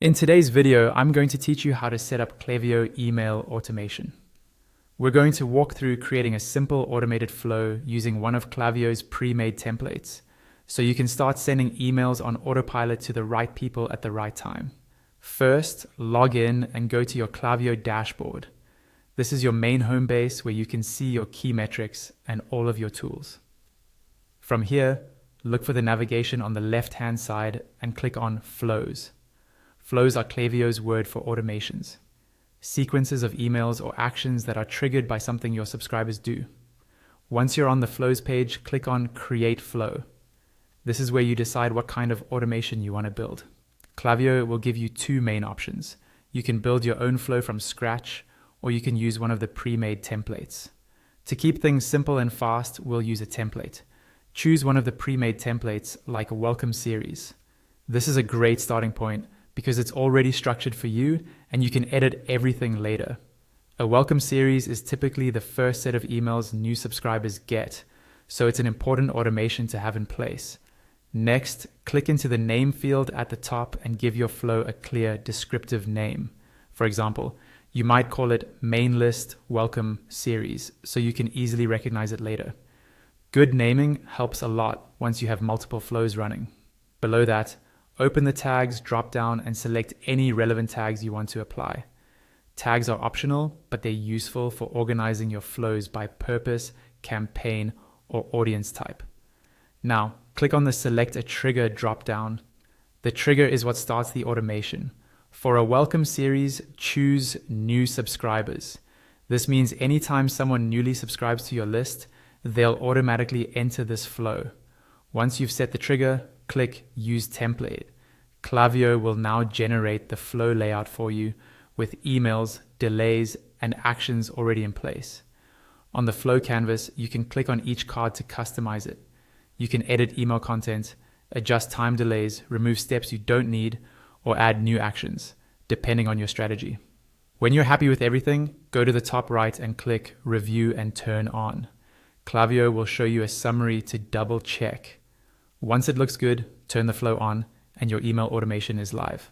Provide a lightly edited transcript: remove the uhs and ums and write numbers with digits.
In today's video, I'm going to teach you how to set up Klaviyo email automation. We're going to walk through creating a simple automated flow using one of Klaviyo's pre-made templates, so you can start sending emails on autopilot to the right people at the right time. First, log in and go to your Klaviyo dashboard. This is your main home base where you can see your key metrics and all of your tools. From here, look for the navigation on the left-hand side and click on Flows. Flows are Klaviyo's word for automations, sequences of emails or actions that are triggered by something your subscribers do. Once you're on the Flows page, click on Create Flow. This is where you decide what kind of automation you want to build. Klaviyo will give you two main options. You can build your own flow from scratch, or you can use one of the pre-made templates. To keep things simple and fast, we'll use a template. Choose one of the pre-made templates like a welcome series. This is a great starting point because it's already structured for you and you can edit everything later. A welcome series is typically the first set of emails new subscribers get, so it's an important automation to have in place. Next, click into the name field at the top and give your flow a clear descriptive name. For example, you might call it main list welcome series so you can easily recognize it later. Good naming helps a lot once you have multiple flows running. Below that, open the tags drop-down and select any relevant tags you want to apply. Tags are optional, but they're useful for organizing your flows by purpose, campaign, or audience type. Now, click on the Select a Trigger drop-down. The trigger is what starts the automation. For a welcome series, choose New Subscribers. This means anytime someone newly subscribes to your list, they'll automatically enter this flow. Once you've set the trigger, click Use Template. Klaviyo will now generate the flow layout for you with emails, delays, and actions already in place. On the flow canvas, you can click on each card to customize it. You can edit email content, adjust time delays, remove steps you don't need, or add new actions, depending on your strategy. When you're happy with everything, go to the top right and click Review and Turn On. Klaviyo will show you a summary to double check. Once it looks good, turn the flow on and your email automation is live.